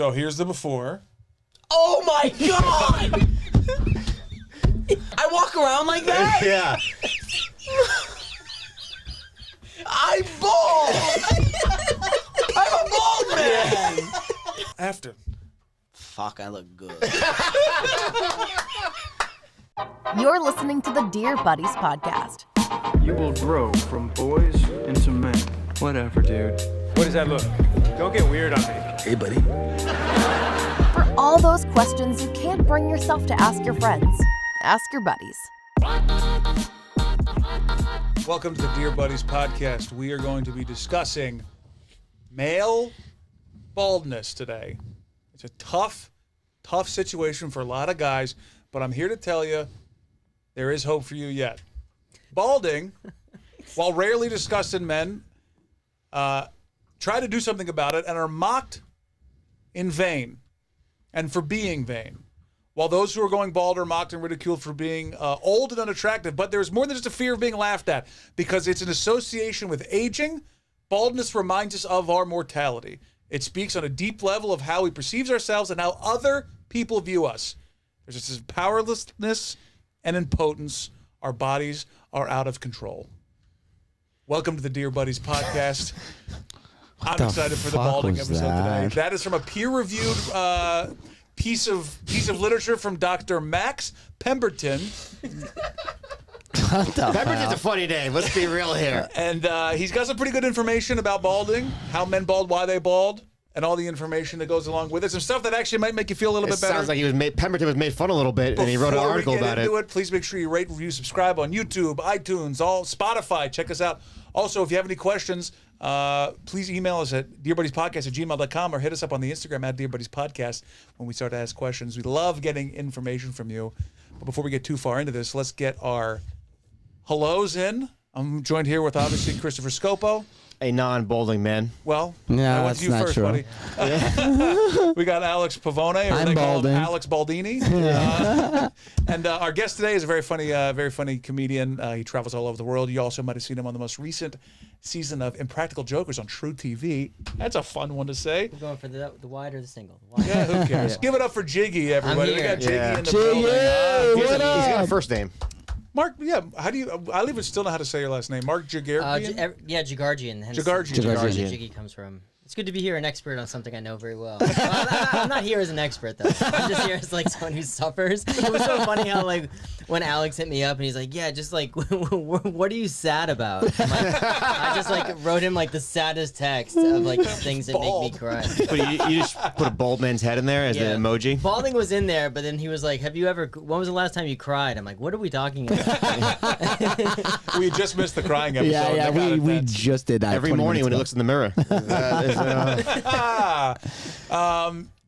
So here's the before. Oh my God! I walk around like that? Yeah. I'm bald! I'm a bald man! After. Fuck, I look good. You're listening to the Dear Buddies podcast. You will grow from boys into men. Whatever, dude. What does that look? Don't get weird on me. Hey, buddy. For all those questions you can't bring yourself to ask your friends, ask your buddies. Welcome to the Dear Buddies podcast. We are going to be discussing male baldness today. It's a tough situation for a lot of guys, but I'm here to tell you there is hope for you yet. Balding, while rarely discussed in men, try to do something about it and are mocked in vain and for being vain. While those who are going bald are mocked and ridiculed for being old and unattractive, but there's more than just a fear of being laughed at because it's an association with aging. Baldness reminds us of our mortality. It speaks on a deep level of how we perceive ourselves and how other people view us. There's just this powerlessness and impotence. Our bodies are out of control. Welcome to the Dear Buddies podcast. I'm excited for the balding episode today. That is from a peer-reviewed piece of literature from Dr. Max Pemberton. Pemberton's a funny name. Let's be real here. And he's got some pretty good information about balding, how men bald, why they bald, and all the information that goes along with it. Some stuff that actually might make you feel a little bit better. Sounds like Pemberton was made fun a little bit, and he wrote an article about it. Please make sure you rate, review, subscribe on YouTube, iTunes, Spotify. Check us out. Also, if you have any questions, please email us at dearbuddyspodcast@gmail.com or hit us up on the Instagram at dearbuddyspodcast when we start to ask questions. We love getting information from you. But before we get too far into this, let's get our hellos in. I'm joined here with, obviously, Christopher Scopo. A non-balding man. Well, no, I went that's to you not first, true. buddy. We got Alex Pavone, or I'm they call him balding. Alex Baldini. And our guest today is a very funny comedian. He travels all over the world. You also might have seen him on the most recent season of Impractical Jokers on True TV. That's a fun one to say. We're going for the wide or the single? Yeah, who cares? Give it up for Jiggy, everybody. We got Jiggy in the Jiggy, building. what He's up? got a first name. Mark, yeah, how do you? I even still know how to say your last name. Mark Jiigarjian. Jiigarjian. Jiigarjian. Jiggy comes from. It's good to be here, an expert on something I know very well. I'm not here as an expert though. I'm just here as like someone who suffers. It was so funny how like when Alex hit me up and he's like, "Yeah, just like what are you sad about?" I just like wrote him like the saddest text of like things that make me cry. But you just put a bald man's head in there as the emoji? Balding was in there, but then he was like, "Have you ever? When was the last time you cried?" I'm like, "What are we talking about?" We just missed the crying episode. Yeah, we just did that Every morning when he looks in the mirror.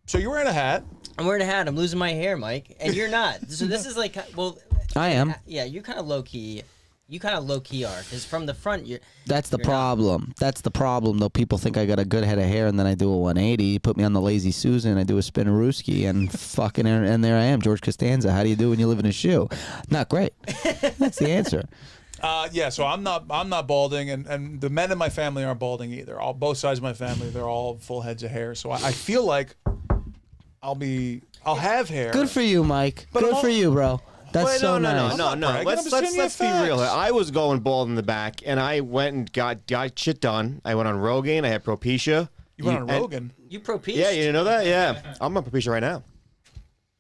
So you're wearing a hat. I'm wearing a hat. I'm losing my hair, Mike, and you're not. So this is like, well, I am. Yeah, you're kind of low key. You kind of low key are, because from the front, you're. That's the you're problem. That's the problem, though. People think I got a good head of hair, and then I do a 180. You put me on the Lazy Susan, I do a spinnerooski, and fucking, and there I am, George Costanza. How do you do when you live in a shoe? Not great. That's the answer. Yeah, so I'm not balding, and the men in my family aren't balding either. Both sides of my family, they're all full heads of hair. So I feel like I'll have hair. Good for you, Mike. But Good for you, bro. That's so nice. No. Let's be real here. I was going bald in the back, and I went and got shit done. I went on Rogan. I had Propecia. You went on Rogan? You Propecia? Yeah, you didn't know that? Yeah. I'm on Propecia right now.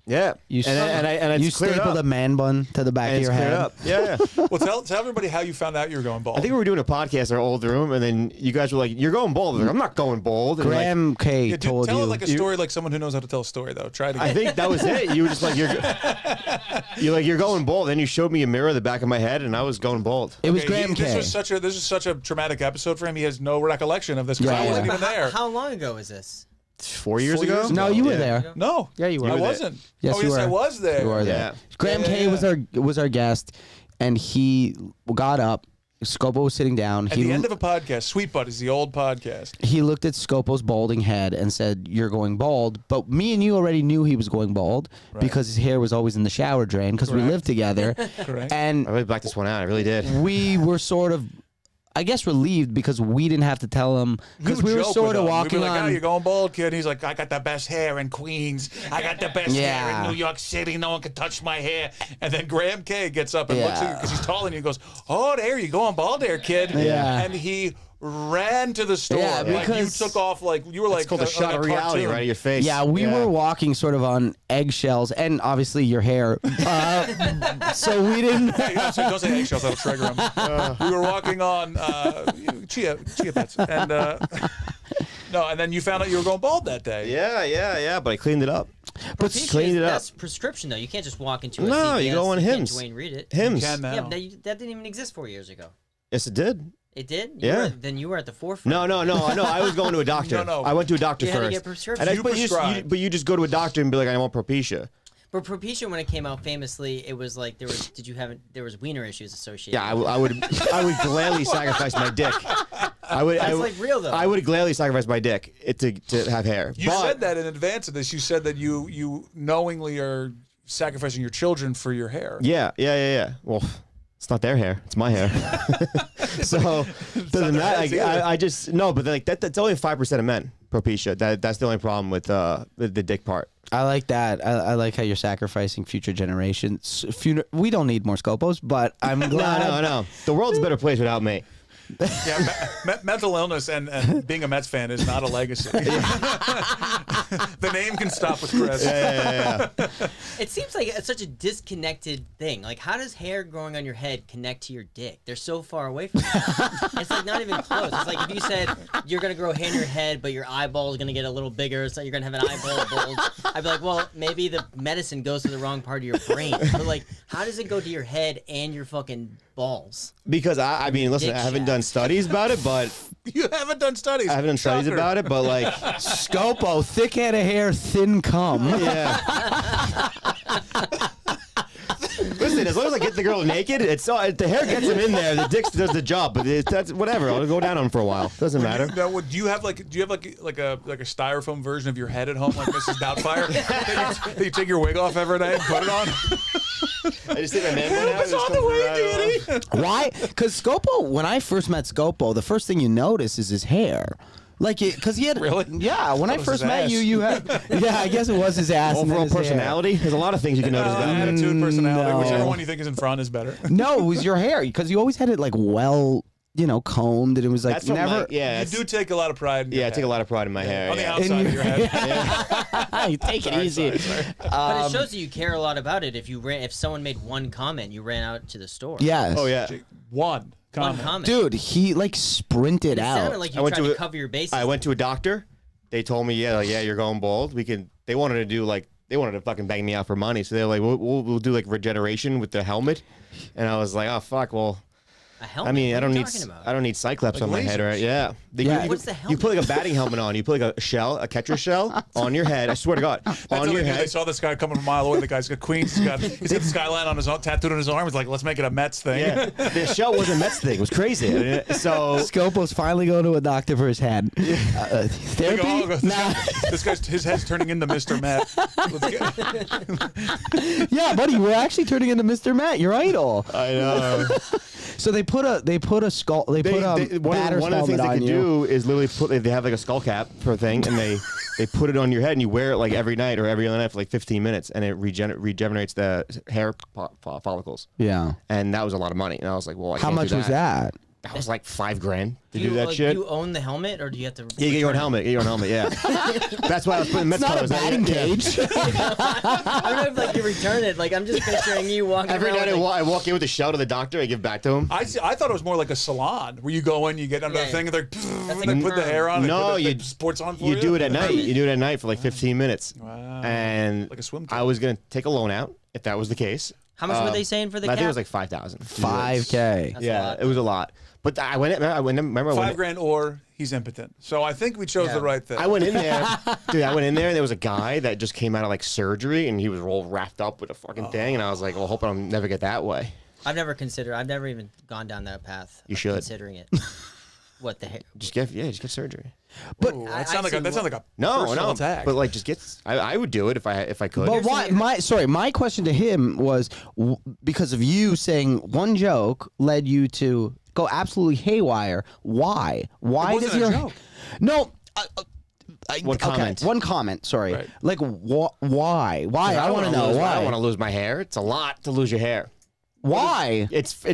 Yeah. You You stapled a man bun to the back of your head. Up. Yeah. Well, tell everybody how you found out you were going bald. I think we were doing a podcast in our old room, and then you guys were like, "You're going bald." I was like, I'm not going bald. And Graham K. Yeah, dude, told tell you. it like a story, like someone who knows how to tell a story, though. Try it again. I think that was it. You were just like, you're going bald. Then you showed me a mirror in the back of my head, and I was going bald. It was Graham K. This is such a traumatic episode for him. He has no recollection of this because I wasn't even there. How long ago was this? 4 years ago? No, you were there. No. Yeah, you were. I wasn't. Yes, you were. I was there. You were there. Yeah. Graham K. was our guest, and he got up. Scopo was sitting down. At the end of a podcast, Sweet Butt is the old podcast. He looked at Scopo's balding head and said, "You're going bald." But me and you already knew he was going bald because his hair was always in the shower drain because we lived together. Correct. And I really blacked this one out. I really did. we were sort of, I guess relieved because we didn't have to tell him because we were joke sort with of him. walking We'd be like, on. "Oh, you're going bald, kid." And he's like, "I got the best hair in Queens. I got the best hair in New York City. No one can touch my hair." And then Graham K gets up and looks at you because he's taller and he goes, "Oh, there you going bald there, kid." Yeah. And he ran to the store. Yeah, like you because- took off like you were like It's called a shot a of reality cartoon. right in your face. Yeah, we were walking sort of on eggshells, and obviously your hair. So we didn't. Hey, don't say eggshells, that'll trigger him. We were walking on chia pets, and no, and then you found out you were going bald that day. Yeah, but I cleaned it up. Propecia that's prescription though. You can't just walk into a No, CVS, you go on can't Hims. Dwayne read it. Hims. You can now. Yeah, but that didn't even exist 4 years ago. Yes, it did. It did? Yeah. Then you were at the forefront. No. I was going to a doctor. No. I went to a doctor You had first. to get prescription. And You but prescribed. but you just go to a doctor and be like, I want Propecia. But Propecia, when it came out famously, it was like there was wiener issues associated. Yeah, I would gladly sacrifice my dick. That's like real though. I would gladly sacrifice my dick to have hair. You But- said that in advance of this. You said that you knowingly are sacrificing your children for your hair. Yeah. Well, it's not their hair; it's my hair. So doesn't matter. Like, I just no, but like that's only 5% of men. Propecia. That's the only problem with the dick part. I like that. I like how you're sacrificing future generations. We don't need more Scopos, but I'm glad. No. The world's a better place without me. Yeah, mental illness and being a Mets fan is not a legacy. The name can stop with Chris. Yeah. It seems like it's such a disconnected thing. Like, how does hair growing on your head connect to your dick? They're so far away from each other. It's like not even close. It's like if you said you're gonna grow hair in your head, but your eyeball is gonna get a little bigger, so you're gonna have an eyeball bulge. I'd be like, well, maybe the medicine goes to the wrong part of your brain. But like, how does it go to your head and your fucking balls? Because I mean, listen, Dick I haven't shaft. done studies about it, but You haven't done studies. I haven't done studies Shocker. about it, but like, Scopo, thick head of hair, thin cum. yeah. Listen, as long as I get the girl naked, it's the hair gets him in there. The dick does the job, but that's whatever. I'll go down on him for a while. Doesn't matter. Now, do you have like a styrofoam version of your head at home, like Mrs. Doubtfire, that you take your wig off every day and put it on? I just think my man went out. It's on the way, Danny. Why? Because Scopo, when I first met Scopo, the first thing you notice is his hair. Like, because he had Really? Yeah, when I it was first his met ass. you had. Yeah, I guess it was his ass. and then Overall his hair. personality. There's a lot of things you can notice about him. Attitude, personality, No. whichever one you think is in front is better. No, it was your hair because you always had it like well, combed, and it was like That's from never. Mike. Yeah, You that's- do take a lot of pride in your yeah. I head. take a lot of pride in my hair. On the yeah. outside of your head. You take it easy. Sorry. But it shows that you care a lot about it. If someone made one comment, you ran out to the store. Yes. Oh yeah. One One comment. comment. Dude, he like sprinted It sounded out. like I you went tried to to a- cover your bases. I went to a doctor. They told me, you're going bald. They wanted to do they wanted to fucking bang me out for money. So they're like, we'll do like regeneration with the helmet. And I was like, oh fuck, well, A helmet? I mean, What I are don't you need talking about? I don't need Cyclops Like on my head, lasers. right? Yeah. Yeah. What's the You helmet? put like a batting helmet on. You put like a catcher shell on your head. I swear to God, That's on how your they do. They head. saw this guy coming from a mile away. The guy's got Queens. He's got the skyline on his own, tattooed on his arm. He's like, let's make it a Mets thing. Yeah, the shell was a Mets thing. It was crazy. So Scopo's finally going to a doctor for his head. They Therapy? go, oh, Nah. this guy's his head's turning into Mr. Met. Let's get, Yeah, buddy, we're actually turning into Mr. Matt, your idol. I know. So they put a skull. They put a batter one of the things they on can you. do is literally they have like a skull cap for a thing, and they put it on your head, and you wear it like every night or every other night for like 15 minutes, and it regenerates the hair follicles. Yeah. And that was a lot of money. And I was like, well, I How can't much do was that? That was like $5,000 to you, do that like, shit. You own the helmet, or do you have to? Yeah, get your own return it? helmet. Get your own helmet. Yeah. That's why I was putting Mets It's not a colors. batting Yeah. cage. I don't know if like you return it. Like I'm just picturing you walking Every around. night with, I walk in with the shell to the doctor. I give back to him. I thought it was more like a salon where you go in, you get under Yeah, the thing, and they're That's and like they a put the perm. hair on. No, they you put the sports on for you. You do it at night. You do it at night for like 15 minutes. Wow. And Like a swim I cap. was gonna take a loan out if that was the case. How much were they saying for the I cap? think it was like 5,000. 5K. That's a Yeah, lot. it was a lot. But I went. Remember I went. $5,000 or he's impotent. So I think we chose Yeah. the right thing. I went in there, dude. I went in there, and there was a guy that just came out of like surgery, and he was all wrapped up with a fucking thing, and I was like, well, hoping I'll never get that way. I've never even gone down that path. You of should. Considering it. What the heck? Just get surgery. But Ooh, I- that sounds I like see a No, personal no. attack. But like, just get. I would do it if I could. But why? My question to him was because of you saying one joke led you to go absolutely haywire. Why? Why wasn't does a your joke. no? One comment. One comment. Sorry. Right. Like why? Why? I want to know I why. don't want to lose my hair. It's a lot to lose your hair. Why? It's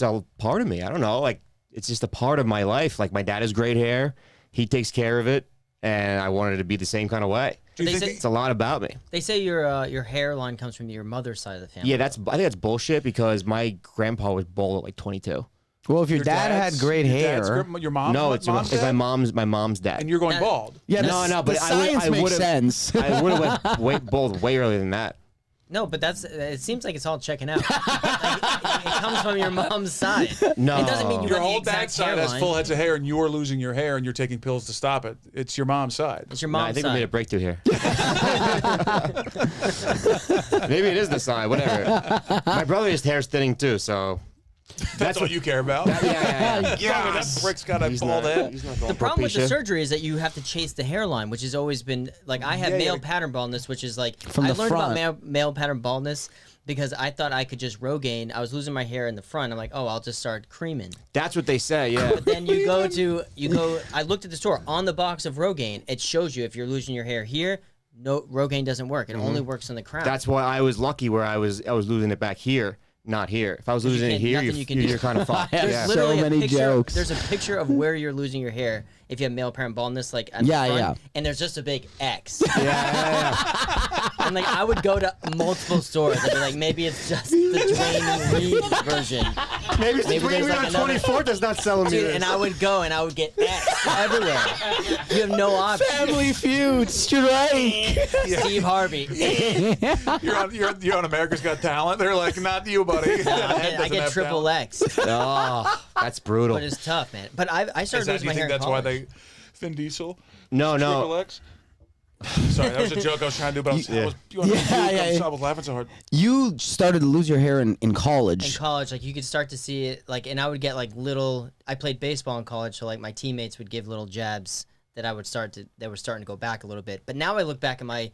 a part of me. I don't know. Like it's just a part of my life. Like my dad has great hair. He takes care of it, and I wanted it to be the same kind of way. Do you They think say- It's a lot about me. They say your hairline comes from your mother's side of the family. Yeah, I think that's bullshit because my grandpa was bald at like 22. Well, if your dad had dad's- great your dad's hair, your mom? No, it's mom's my dad? mom's dad. And you're going That- bald. yeah, No, no, but the I science makes would've- sense. I would have went way bald way earlier than that. No, but it seems like it's all checking out. Like, it comes from your mom's side. No. It doesn't mean you Your got the whole exact dad's side has hairline. full heads of hair, and you're losing your hair, and you're taking pills to stop it. It's your mom's side. It's your No, mom's I think side. we made a breakthrough here. Maybe it is the side, whatever. My brother's hair's thinning too, so That's what you care about. yeah. That brick's got a bald head. The problem with the surgery is that you have to chase the hairline, which has always been like I have Yeah, male yeah. pattern baldness, which is like From I the learned front. about male pattern baldness because I thought I could just Rogaine. I was losing my hair in the front. I'm like, oh, I'll just start creaming. That's what they say, yeah. But then you go. I looked at the store on the box of Rogaine. It shows you if you're losing your hair here. No, Rogaine doesn't work. It only works in the crown. That's why I was lucky where I was losing it back here, not here. If I was losing it can't- here, nothing you can do. you're kind of fucked. have Yeah. so Literally a many picture, jokes. There's a picture of where you're losing your hair if you have male parent baldness, like at the Yeah, front, yeah. and there's just a big X. Yeah. And like I would go to multiple stores. I'd be like, maybe it's just the Dwayne Reed version. Maybe Maybe there's like another- 24th that's not selling me Dude, this. and I would go and I would get X everywhere. You have no option. Family Feud strike. Steve Harvey. You're on America's Got Talent. They're like, not you, buddy. I get triple X. Oh, that's brutal. But it's tough, man. But I Is started that, losing you my hair think in that's why college. Vin Diesel? No, Triple no. X? Sorry, that was a joke I was trying to do, but I was Yeah. I was laughing so hard. You started to lose your hair in college. In college, like you could start to see it, like, and I would get like little. I played baseball in college, so like my teammates would give little jabs that were starting to go back a little bit. But now I look back at my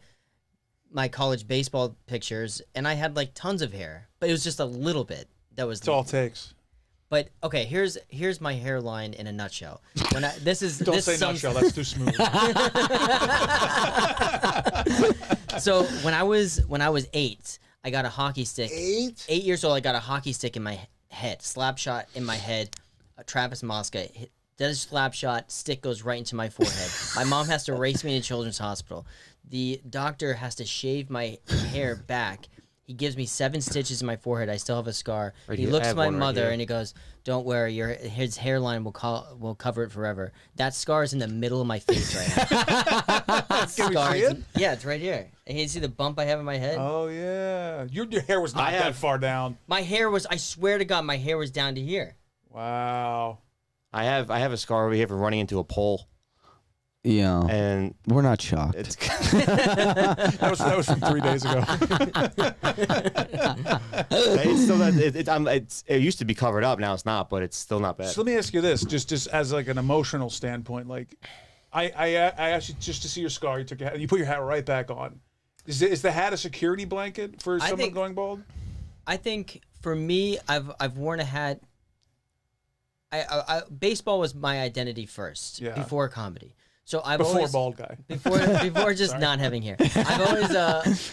college baseball pictures, and I had like tons of hair, but it was just a little bit. That was That's all it takes. But okay, here's my hairline in a nutshell. When this is Don't this say sums- nutshell. That's too smooth. So when I was 8, I got a hockey stick. 8 years old, I got a hockey stick in my head, slap shot in my head. Travis Mosca does slap shot, stick goes right into my forehead. My mom has to race me to Children's Hospital. The doctor has to shave my hair back. He gives me 7 stitches in my forehead. I still have a scar. Right He here. looks I at have my one right mother here. and he goes, "Don't worry, his hairline will cover it forever." That scar is in the middle of my face right now. Can we Scar see is- it? Yeah, it's right here. And you see the bump I have in my head? Oh, yeah. Your hair was not I that have- far down. My hair was, I swear to God, my hair was down to here. Wow. I have a scar over here from running into a pole, Yeah, and we're not shocked. it's That was from 3 days ago. it's still not, it used to be covered up. Now it's not, but it's still not bad. So let me ask you this, just as like an emotional standpoint, like I asked you just to see your scar. You took your hat, you put your hat right back on. Is the hat a security blanket for someone think- going bald? I think for me, I've worn a hat. Baseball was my identity first, Yeah. before comedy. So I've Before always bald guy. before just not having hair.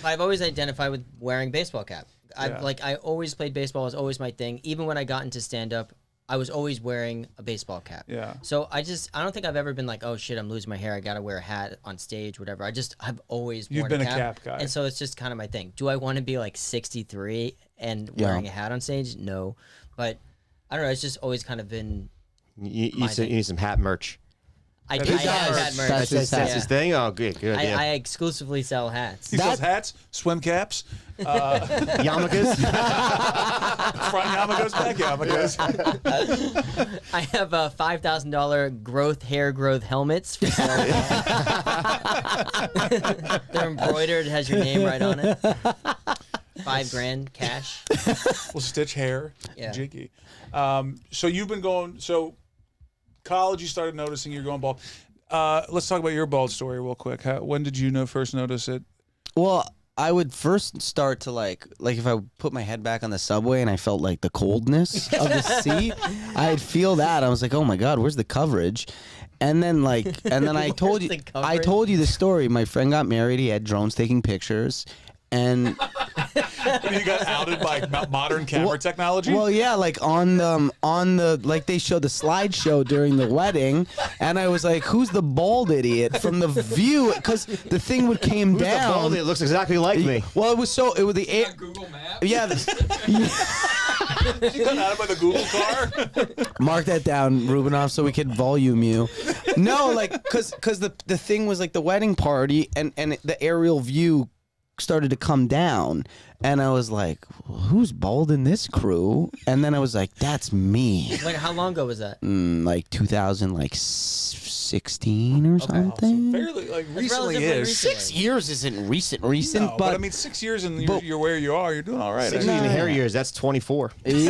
I've always identified with wearing a baseball cap. I always played baseball, was always my thing. Even when I got into stand up, I was always wearing a baseball cap. Yeah. So I don't think I've ever been like, oh shit, I'm losing my hair. I gotta wear a hat on stage, whatever. I've always You've worn been a a cap. cap guy. And so it's just kind of my thing. Do I want to be like 63 and wearing a hat on stage? No. But I don't know. It's just always kind of been. You My need thing. some hat merch. I That have is his had merch. That's his That's hat. his thing. Oh, good. Yeah. I exclusively sell hats. He sells hats, swim caps, Yarmulkes. front yarmulkes, back yarmulkes. I have $5,000 hair growth helmets for sale. They're embroidered, has your name right on it. $5,000 cash. We'll stitch hair. Yeah. Jiggy. So you've been going. So college, you started noticing you're going bald. Let's talk about your bald story real quick. When did you first notice it? Well, I would first start to like if I put my head back on the subway and I felt like the coldness of the seat, I'd feel that. I was like, oh my God, where's the coverage? And then I told you the story. My friend got married. He had drones taking pictures, and You got outed by modern camera technology. well, yeah, like on the like they showed the slideshow during the wedding, and I was like, who's the bald idiot from the view? Because the thing would came Who's down. the bald? It looks exactly like me. Well, it was the air. Google Maps. Yeah. You got outed by the Google car. Mark that down, Rubinoff, so we could volume you. No, like, cause the thing was like the wedding party, and the aerial view started to come down, and I was like, who's bald in this crew? And then I was like, that's me. Wait, how long ago was that? Like 2016 or something. Fairly like That's recently relatively is. recent. 6 years isn't recent, No, but I mean 6 years and but- you're where you are. You're doing all right. 16 hair years. That's 24. You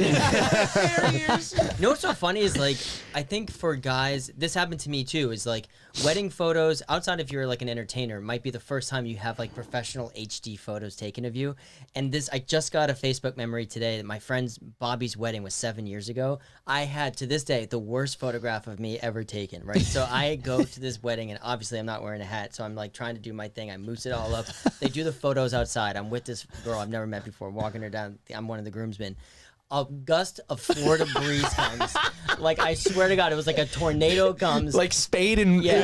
know what's so funny is like I think for guys, this happened to me too. Is like wedding photos outside if you're like an entertainer might be the first time you have like professional HD photos taken of you. And this, I just got a Facebook memory today that my friend's Bobby's wedding was 7 years ago. I had to this day the worst photograph of me ever taken. Right, so I go to this wedding and obviously I'm not wearing a hat, so I'm like trying to do my thing. I moose it all up. They do the photos outside. I'm with this girl I've never met before, walking her down. I'm one of the groomsmen. A gust of Florida breeze comes. Like I swear to God, it was like a tornado comes. like Spade and Yeah.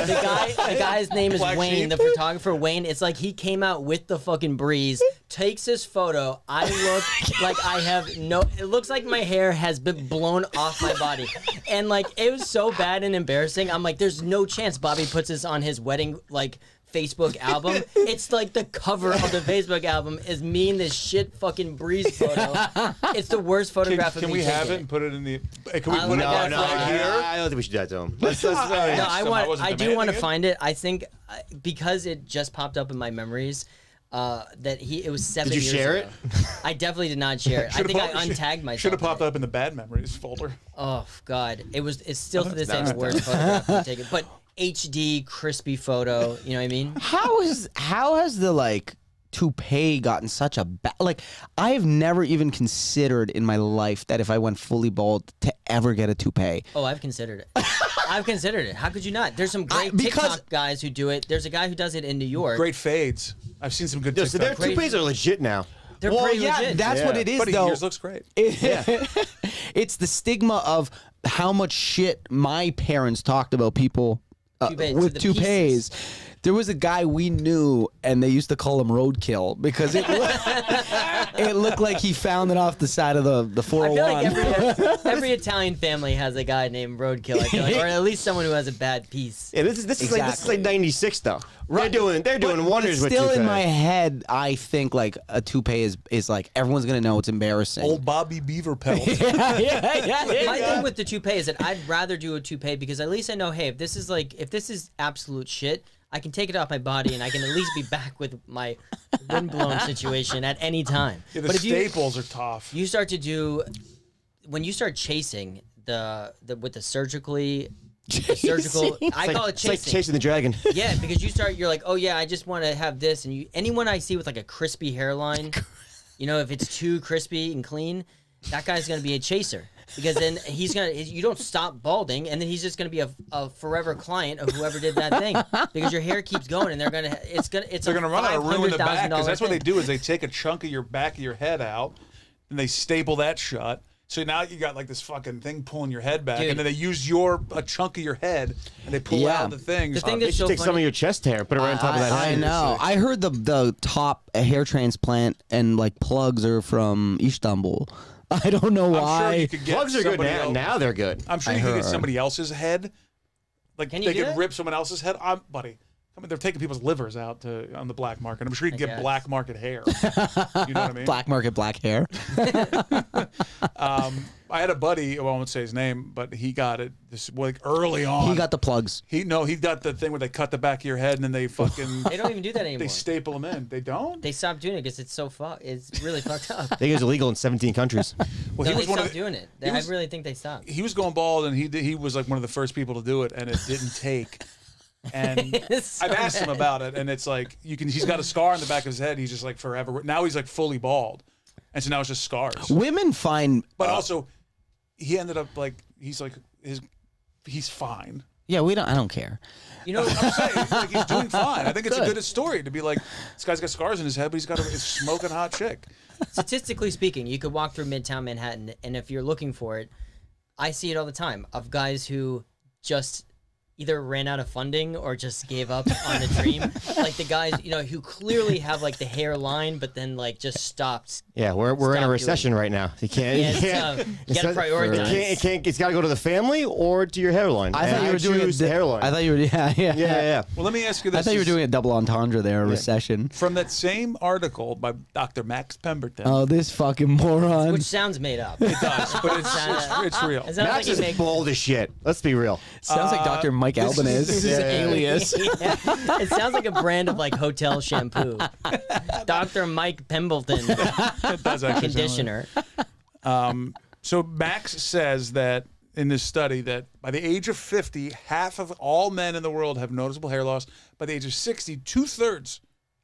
The guy's name is Black Wayne, Sheep. the photographer Wayne. It's like he came out with the fucking breeze, takes his photo. I look like I have it looks like my hair has been blown off my body. And like it was so bad and embarrassing. I'm like, there's no chance Bobby puts this on his wedding like Facebook album. It's like the cover of the Facebook album is me in this shit fucking breeze photo. It's the worst photograph of Can me we have taken. it and put it in the? Hey, can we I put wanna it go right for now it. here? I don't think we should do that to him. No, I do want to find it. I think because it just popped up in my memories. That it was 7 Did you years share ago. it? I definitely did not share it. I think I untagged myself. Should have popped up in the bad memories folder. Oh God, it's still to this day the worst photograph I've taken. But HD crispy photo, you know what I mean? How has the like toupee gotten such a like I have never even considered in my life that if I went fully bald to ever get a toupee. Oh, I've considered it. I've considered it. How could you not? There's some great TikTok guys who do it. There's a guy who does it in New York. Great fades. I've seen some good So their TikTok. toupees are legit now. They're Well, pretty yeah, legit. that's what it is Buddy, though. yours looks great. It's the stigma of how much shit my parents talked about people with the toupees. pieces. There was a guy we knew, and they used to call him Roadkill because it looked like he found it off the side of the I 401. feel like every Italian family has a guy named Roadkill, I feel like, or at least someone who has a bad piece. Yeah, this is like 96 though. They're doing wonders with Still toupee. in my head, I think like a toupee is like everyone's gonna know it's embarrassing. Old Bobby Beaver pelt. My thing with the toupee is that I'd rather do a toupee because at least I know, hey, if this is absolute shit, I can take it off my body and I can at least be back with my windblown situation at any time. Yeah, the but if staples are tough. you start to do, when you start chasing the with the surgical, I call it It's like chasing. chasing the dragon. Yeah, because you're like, oh yeah, I just want to have this, and anyone I see with like a crispy hairline, you know, if it's too crispy and clean, that guy's gonna be a chaser because then you don't stop balding, and then he's just gonna be a forever client of whoever did that thing because your hair keeps going, and they're gonna run out of room in the back because that's what they thing. do is they take a chunk of your back of your head out and they staple that shut. So now you got like this fucking thing pulling your head back, Dude. and then they use a chunk of your head and they pull out the things. The thing They that's should so take some of funny. your chest hair, put it right on top of that head. I know. I heard the top hair transplant and like plugs are from Istanbul. I don't know I'm why. sure you could get Plugs are good somebody now. else- Now they're good. I'm sure I you could get heard. somebody else's head. Like Can you they do could that? rip someone else's head. Buddy. I mean, they're taking people's livers out on the black market. I'm sure you can get guess. black market hair. You know what I mean? Black market black hair. I had a buddy. Well, I won't say his name, but he got it this like early on. He got the plugs. He got the thing where they cut the back of your head and then they fucking They don't even do that anymore. they staple them in. They don't. They stopped doing it because it's so it's really fucked up. I think it's illegal in 17 countries. Well, No, he was they one of stopped the, doing it. he was- I really think they stopped. he was going bald and he was like one of the first people to do it, and it didn't take. And So I've asked him bad. about it, and it's like he's got a scar on the back of his head. He's just like forever. Now he's like fully bald, and so now it's just scars. Women find, But also, he ended up like he's fine. yeah, I don't care. You know, I'm saying like he's doing fine. I think it's a good story to be like this guy's got scars in his head, but he's got a smoking hot chick. statistically speaking, you could walk through Midtown Manhattan, and if you're looking for it, I see it all the time of guys who just either ran out of funding or just gave up on the dream. Like the guys, who clearly have like the hairline, but then like just stopped. Yeah, we're in Stop a recession right now. You can't. Yeah, you it's can't. tough. You gotta prioritize. It's got to go to the family or to your hairline. I thought And you were doing choose the hairline. I thought you were, yeah. Well, let me ask you this. I thought you were doing a double entendre there, a recession. From that same article by Dr. Max Pemberton. Oh, this fucking moron. Which sounds made up. It does, but it's real. It sounds Max like you is make bold as shit. Let's be real. Sounds like Dr. Mike Albanese. Alias. Yeah. It sounds like a brand of like hotel shampoo. Dr. Mike Pemberton It does actually sound like- conditioner. So Max says that in this study that by the age of 50, half of all men in the world have noticeable hair loss. By the age of 60, 2/3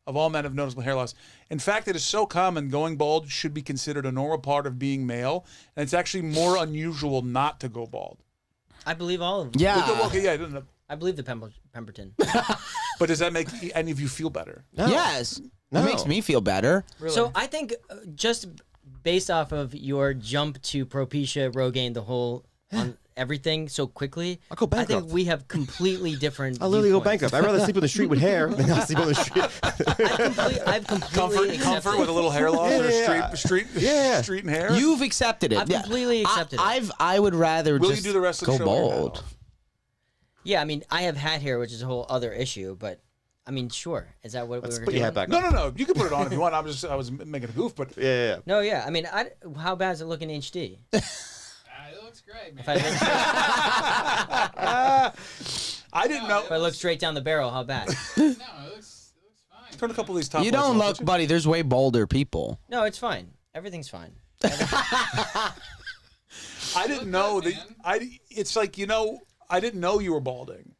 of all men have noticeable hair loss. In fact, it is so common, going bald should be considered a normal part of being male, and it's actually more unusual not to go bald. I believe all of them. Yeah. Okay, yeah, I don't know. I believe the Pemberton. But does that make any of you feel better? Yes. No. It makes me feel better. So I think just based off of your jump to Propecia, Rogaine, the whole on everything so quickly, I'll go I bankrupt. think we have completely different. I'll literally go viewpoints. bankrupt. I'd rather sleep on the street with hair than not sleep on the street. I've completely Comfort accepted. with a little hair loss or Yeah. street and hair? You've accepted it. I've completely accepted it. I would rather Will just you do the rest of the go show or no? bald. Yeah, I mean, I have hat hair, which is a whole other issue, but I mean, sure. Is that what Let's we were put your doing? hat back No, on. no. You can put it on if you want. I was making a goof, but Yeah. No, yeah. I mean, how bad does it look in HD? It looks great, man. If I look straight, I didn't know. if I look straight down the barrel, how bad? No, it looks fine. Turn a couple of these top You lights don't on, look, would you? buddy. There's way bolder people. No, it's fine. Everything's fine. I didn't know that. It's like I didn't know you were balding.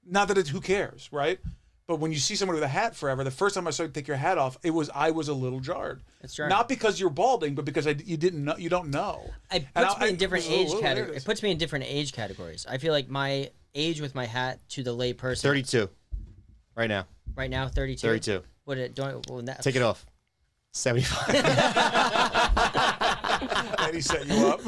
Not that who cares, right? But when you see somebody with a hat forever, the first time I saw you take your hat off, I was a little jarred. That's right. Not because you're balding, but because you didn't know. You don't know. It And puts me in different age there it categories. is. It puts me in different age categories. I feel like my age with my hat to the lay person 32. Right now. right now, 32. 32. What it don't well, that, Take it off. 75. And he set you up.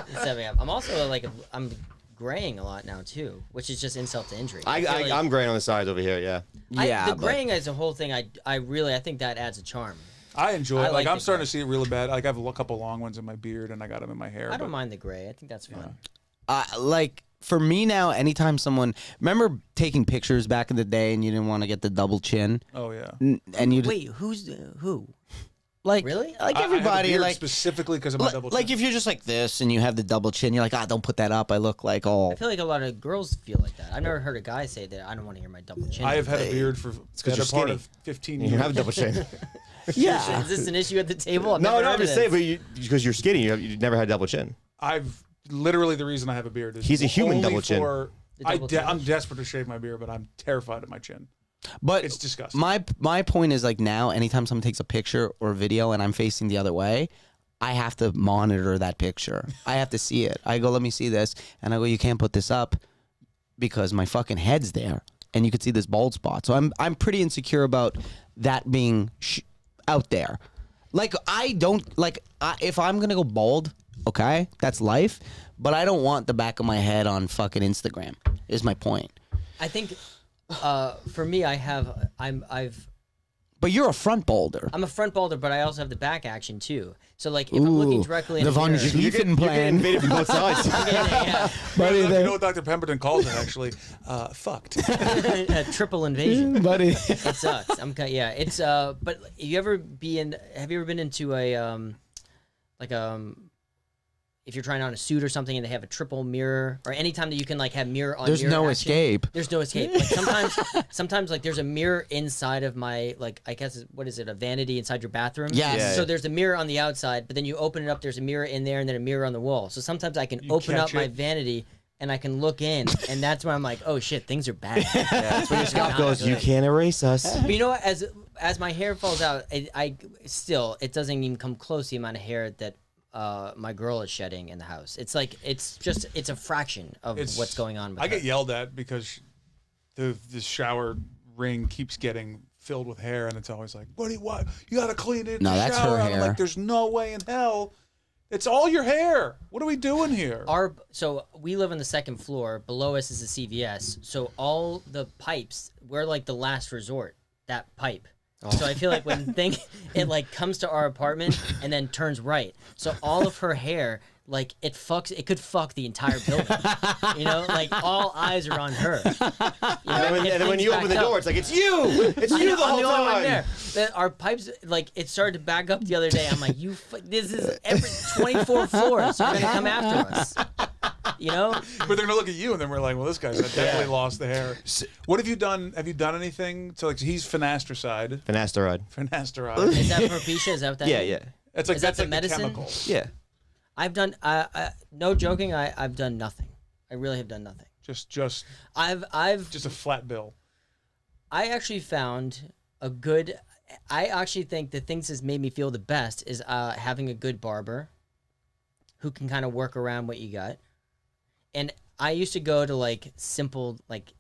70 up. I'm also like I'm graying a lot now too, which is just insult to injury. feel like I'm graying on the sides over here, yeah. the graying is a whole thing. I really think that adds a charm. I enjoy it. I Like like I'm the starting gray. to see it really bad. Like I have a couple long ones in my beard, and I got them in my hair. I don't but- mind the gray. I think that's fun. Like for me now, anytime someone remember taking pictures back in the day and you didn't want to get the double chin, Oh yeah. and you Wait, who? like Really? like I have a everybody beard like. specifically because of my double chin. Like if you're just like this and you have the double chin, you're like, don't put that up. I look like all. I feel like a lot of girls feel like that. I've never heard a guy say that. I don't want to hear my double chin. I have had a beard for the 'cause better you're part skinny. of 15 You years. have a double chin. Yeah. Is this an issue at the table? I've No, never no, heard I'm of just saying, this. but because you're skinny, you never had a double chin. I've literally the reason I have a beard is He's a human only double chin. for- The double chin. I'm desperate to shave my beard, but I'm terrified of my chin. But It's disgusting. My point is like now, anytime someone takes a picture or a video and I'm facing the other way, I have to monitor that picture. I have to see it. I go, let me see this, and I go, you can't put this up because my fucking head's there, and you could see this bald spot. So I'm pretty insecure about that being out there. Like I don't like if I'm gonna go bald, okay, that's life. But I don't want the back of my head on fucking Instagram. Is my point. I think for me, But you're a front boulder. I'm a front boulder, but I also have the back action too. So like if I'm looking directly in the the Von mirror, Schlieffen You're getting plan. invaded from both sides. yeah, Buddy, You know what Dr. Pemberton calls it actually? Fucked. a triple invasion. buddy. It sucks. It's but have you ever been into a if you're trying on a suit or something and they have a triple mirror, or anytime that you can like have mirror on There's mirror no action, escape. There's no escape. Like sometimes like there's a mirror inside of my, like, I guess what is it, a vanity inside your bathroom? Yes. Yeah, So yeah. there's a mirror on the outside, but then you open it up, there's a mirror in there and then a mirror on the wall. So sometimes I can open up catch my it. vanity and I can look in, and that's when I'm like, oh shit, things are bad. That's when your scalp goes, you can't erase us. But you know what? As my hair falls out, it doesn't even come close to the amount of hair that my girl is shedding in the house. It's like it's a fraction of what's going on with I her. get yelled at because the shower ring keeps getting filled with hair, and it's always like, what you gotta clean it. No, that's shower. her And I'm hair. like, there's no way in hell. It's all your hair. What are we doing here? So we live on the second floor. Below us is a CVS. So all the pipes, we're like the last resort. That pipe. So I feel like when it like comes to our apartment and then turns right. So all of her hair, like it could fuck the entire building. You know, like all eyes are on her. You know, And then when you open the door, it's like, it's you! It's you the I'm whole the only one time! there. Our pipes, like, it started to back up the other day. I'm like, this is every 24 floors. You're going to come after us. You know? But they're gonna look at you, and then we're like, well, this guy's definitely lost the hair. What have you done? Have you done anything? So like, he's finasteride. Finasteride. Finasteride. Is that propecia? Is that what that Yeah, is? yeah. It's like Is that that's the like medicine? the chemical. Yeah. I've done, no joking, I've done nothing. I really have done nothing. Just I've a flat bill. I actually found I actually think the things that's made me feel the best is having a good barber who can kind of work around what you got. And I used to go to like simple like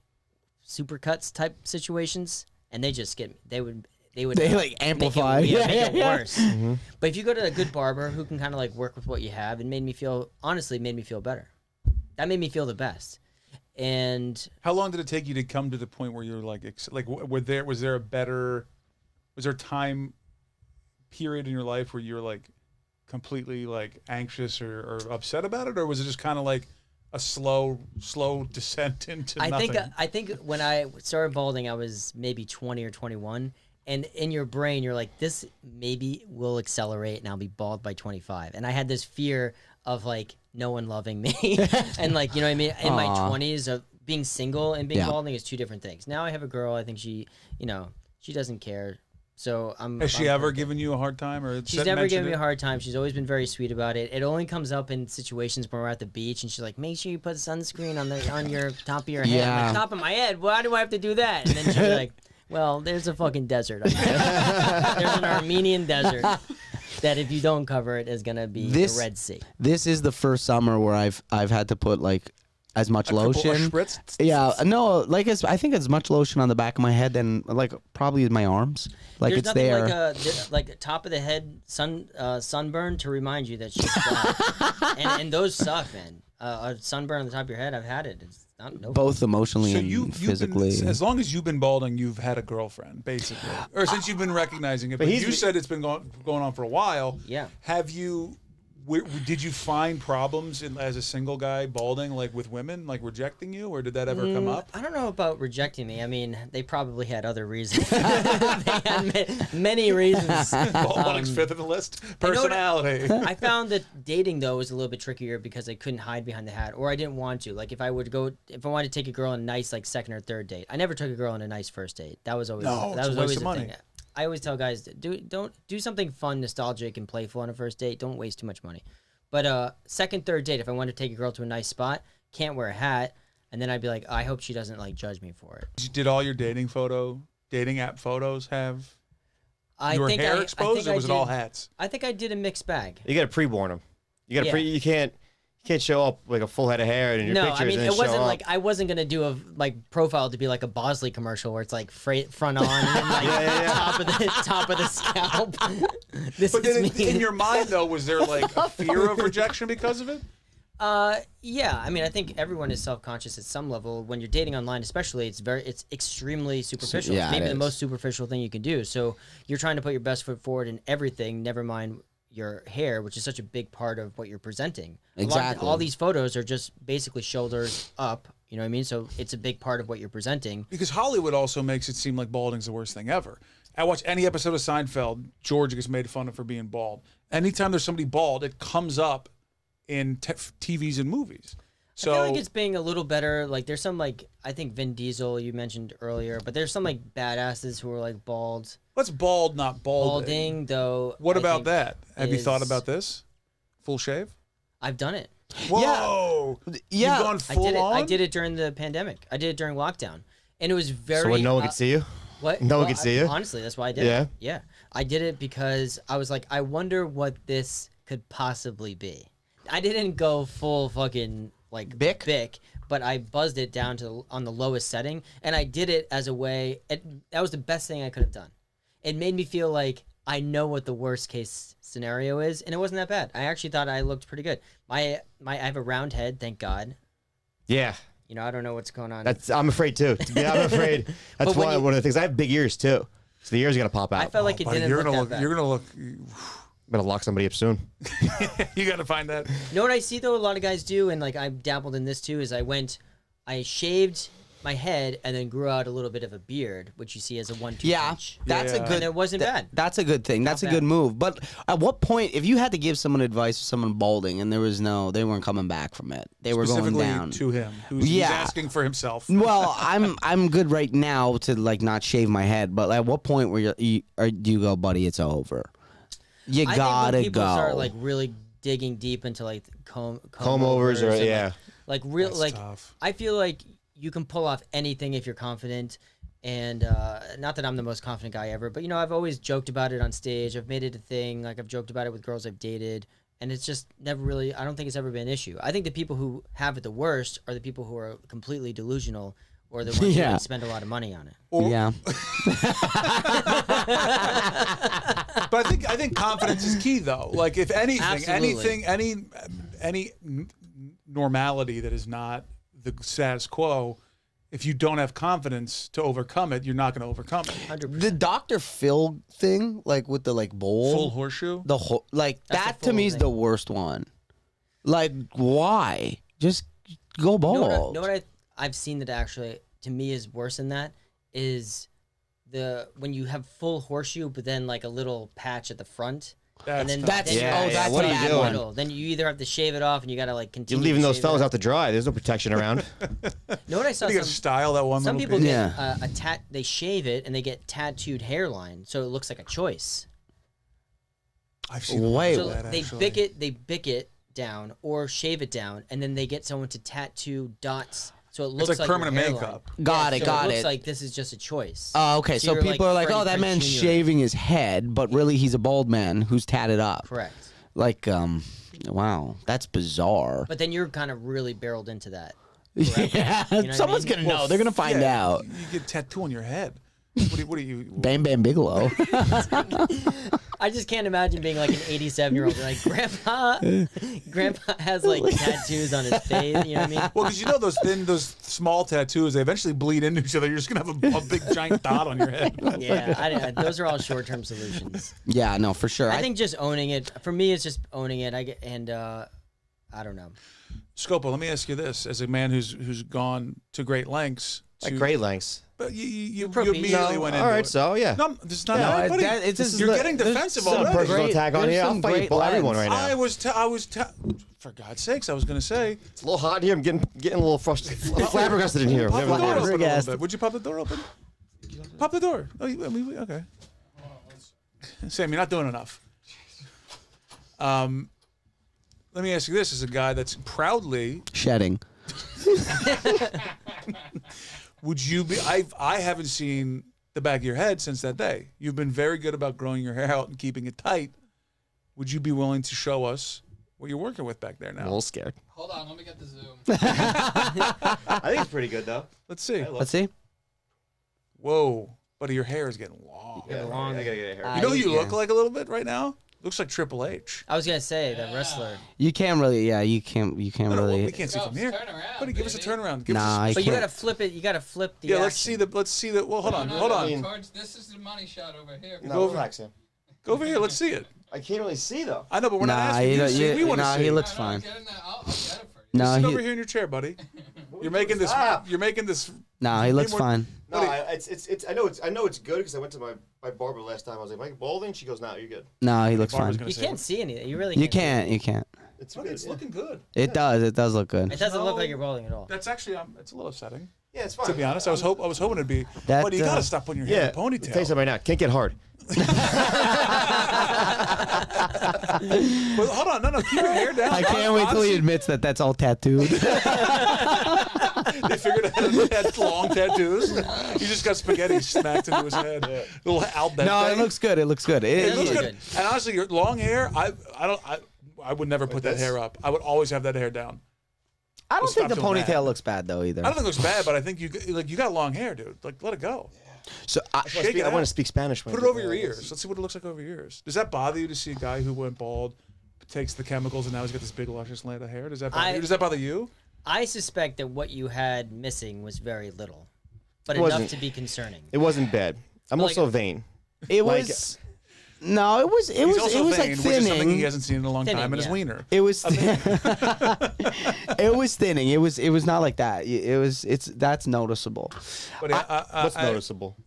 supercuts type situations, and they just they would like amplify. make it worse. But if you go to a good barber who can kind of like work with what you have, it made me feel better. That made me feel the best. And How long did it take you to come to the point where you're like was there a time period in your life where you were like completely like anxious or upset about it, or was it just kind of like a slow descent into nothing? I think when I started balding, I was maybe 20 or 21. And in your brain, you're like, this maybe will accelerate and I'll be bald by 25. And I had this fear of like no one loving me. And like, you know what I mean? In my 20s, of being single and being balding is two different things. Now I have a girl. I think she doesn't care. So Has she ever given you a hard time, or she's never given me a hard time. She's always been very sweet about it. It only comes up in situations when we're at the beach, and she's like, "Make sure you put sunscreen on your top of your head." I'm like, top of my head. Why do I have to do that? And then she's like, "Well, there's a fucking desert. There's an Armenian desert that if you don't cover it is gonna be the Red Sea." This is the first summer where I've had to put like as much lotion. Spritz? Yeah, no, like I think as much lotion on the back of my head than like probably my arms. Like There's it's nothing there. like top of the head sunburn to remind you that she's black. and those suck, man. A sunburn on the top of your head, I've had it. It's not no. Both emotionally So and you've physically. been, as long as you've been balding, you've had a girlfriend, basically, or since you've been recognizing it. But you said it's been going on for a while. Yeah. Have you? Did you find problems as a single guy balding, like with women, like rejecting you, or did that ever come up? I don't know about rejecting me. I mean, they probably had other reasons. They had many reasons. Balding's fifth on the list. Personality. I found that dating though was a little bit trickier because I couldn't hide behind the hat, or I didn't want to. Like if I wanted to take a girl on a nice like second or third date, I never took a girl on a nice first date. That was always it's a waste of money. thing. I always tell guys, don't do something fun, nostalgic, and playful on a first date. Don't waste too much money. But second, third date, if I wanted to take a girl to a nice spot, can't wear a hat, and then I'd be like, I hope she doesn't like judge me for it. Did all your dating app photos have your hair exposed, or was it all hats? I think I did a mixed bag. You got to pre-warn them. You got to you can't show up like a full head of hair in your pictures. I mean, and it then wasn't show like up. I wasn't gonna do a profile to be like a Bosley commercial where it's like front on and then like top of the scalp. This But is then me. in your mind, though, was there like a fear of rejection because of it? Yeah. I mean, I think everyone is self-conscious at some level. When you're dating online, especially, it's extremely superficial. Yeah, it's maybe it the is. most superficial thing you can do. So you're trying to put your best foot forward in everything. Never mind your hair, which is such a big part of what you're presenting. Exactly. All these photos are just basically shoulders up. You know what I mean? So it's a big part of what you're presenting. Because Hollywood also makes it seem like balding's the worst thing ever. I watch any episode of Seinfeld, George gets made fun of for being bald. Anytime there's somebody bald, it comes up in TVs and movies. So I feel like it's being a little better. Like there's some like I think Vin Diesel you mentioned earlier, but there's some like badasses who are like bald. what's bald, not balding? Balding though. What I about think that? Have you thought is- about this? Full shave? I've done it. Whoa! So Yeah. you've gone full on. I did it during the pandemic. I did it during lockdown, and it was very. So when no one could see you? What? No one could see you? Honestly, that's why I did Yeah? it. Yeah. I did it because I was like, I wonder what this could possibly be. I didn't go full fucking like Bic, but I buzzed it down to on the lowest setting, and I did it as a way. That was the best thing I could have done. It made me feel like I know what the worst case scenario is, and it wasn't that bad. I actually thought I looked pretty good. I have a round head, thank God. Yeah. You know, I don't know what's going on. I'm afraid too. Yeah, I'm afraid. That's But when one of the things. I have big ears too, so the ears are gonna pop out. I felt like it Buddy, didn't look that bad. You're gonna look. I'm gonna lock somebody up soon. You got to find that. You know what I see though? A lot of guys do, and like I dabbled in this too. Is I shaved my head and then grew out a little bit of a beard, which you see as a 1-2 Yeah, punch. that's Yeah. a good. And it wasn't bad. That's a good thing. That's a bad. good move. But at what point, if you had to give someone advice for someone balding and they weren't coming back from it, they were going Specifically down. to him, who's Yeah. asking for himself. Well, I'm good right now to like not shave my head, but at what point where do you go, buddy? It's over. You I gotta think when people go. start like really digging deep into like comb Comb-overs or and, yeah. like real That's like tough. I feel like you can pull off anything if you're confident. And not that I'm the most confident guy ever, but you know, I've always joked about it on stage. I've made it a thing. Like I've joked about it with girls I've dated, and it's just never really. I don't think it's ever been an issue. I think the people who have it the worst are the people who are completely delusional, or the ones Yeah. who spend a lot of money on it. Yeah. But I think confidence is key, though. Like if anything, Absolutely. any normality that is not the status quo, if you don't have confidence to overcome it, you're not going to overcome it. 100%. The Dr. Phil thing, like with the like bowl, Full horseshoe. the whole like That's that the to me full is thing. the worst one. Like why? Just go bald. Know what I've seen that actually to me is worse than that is when you have full horseshoe but then like a little patch at the front. That's And then tough. That's then Yeah, you- yeah, that's what a are you bad doing? one. middle. Then you either have to shave it off and you gotta like You're continue. leaving to those shave fellas it out to dry. There's no protection around. Know what I saw? You got to Some, style that one some little people bit. get Yeah. they shave it and they get tattooed hairline, so it looks like a choice. I've seen Wait, So that, they actually. bick it down or shave it down, and then they get someone to tattoo dots, so it looks like your permanent hairline. makeup. Got it, so got it. Looks it. like this is just a choice. Okay, so you're people are like, Freddie "Oh, that Prinze man's Jr. shaving his head, but really he's a bald man who's tatted up." Correct. Like, wow, that's bizarre. But then you're kind of really barreled into that. Yeah, what I someone's mean? gonna know. They're gonna find Yeah, out. You get a tattoo on your head. What are you? Bam Bam Bigelow. I just can't imagine being like an 87-year-old. Like, Grandpa has like tattoos on his face. You know what I mean? Well, because you know those small tattoos, they eventually bleed into each other. You're just gonna have a big giant dot on your head. Yeah, those are all short-term solutions. Yeah, no, for sure. I think just owning it. For me, it's just owning it. I don't know. Scopo, let me ask you this: as a man who's gone to great lengths, Like great lengths. but you pro- immediately No, went all into right, it. so yeah. No, this is not No, everybody. it's just You're getting defensive Some already. personal attack on there's here. I'll some fight great everyone right lens. now. I was for God's sakes, I was gonna say. It's a little hot in here. I'm getting a little frustrated, flabbergasted in here. Pop the door open a little Flabbergasted. bit. Would you pop the door open? Pop the door. Oh, okay. Sam, you're not doing enough. Let me ask you this: as a guy that's proudly, shedding. would you be? I haven't seen the back of your head since that day. You've been very good about growing your hair out and keeping it tight. Would you be willing to show us what you're working with back there I'm a now? little scared. Hold on, let me get the zoom. I think it's pretty good though. Let's see. Let's see. Whoa, buddy, your hair is getting long. I gotta get a hair. You know who you yeah. look like a little bit right now? Looks like Triple H. I was gonna say that wrestler. You can't really. Yeah, you can't. You can't No, really. we can't see from here. Turn around, Buddy, give us a baby. turnaround. Give Nah, us I a, But you can't. gotta flip it. You gotta flip the. yeah, action. let's see the. Let's see the. Well, hold on, hold on. Towards, this is the money shot over here. Go over- relax him. Go over here. Let's see it. I can't really see though. I know, but we're not Nah, asking you to see. We want to see. he looks No, fine. get in there. I'll get it for you. No, Sit he. over here in your chair, buddy. You're making this. Stop. You're making this. No, he looks more- fine. No, it's. I know it's good because I went to my barber last time. I was like, Mike balding. She goes, no, you're good. No, he looks Barbara's fine. gonna You say can't what- see anything. You really. You can't. can't. You can't. It's Buddy, it's looking good. It does. It does look good. It doesn't look like you're balding at all. That's actually. It's a little upsetting. Yeah, it's fine. To be honest, I was hoping it'd be. That, But you gotta uh, stop putting your hair Yeah, in a ponytail. Tell you something right now. Can't get hard. Well, hold on, no, keep your hair down. I can't wait till he admits that that's all tattooed. They figured out he had long tattoos. He just got spaghetti smacked into his head. Little al dente. No, it looks good. It looks good. It looks really good. good. And honestly, your long hair, I would never put that hair up. I would always have that hair down. I don't think the Stop feeling ponytail bad. looks bad though either. I don't think it looks bad, but I think you got long hair, dude. Like, let it go. So Shake it I want out. to speak Spanish. Put it over your ears. Let's see what it looks like over your ears. Does that bother you to see a guy who went bald, takes the chemicals, and now he's got this big luscious land of hair? Does that bother you? Does that bother you? I suspect that what you had missing was very little, but It enough wasn't. to be concerning. It wasn't bad. I'm Like- also vain. it like- was. No, it was. It He's was. also It was vain, like which is something thinning. he hasn't seen in a long Thinning, time in his yeah. wiener. It was. It was thinning. It was not like that. It was. That's noticeable. But What's noticeable?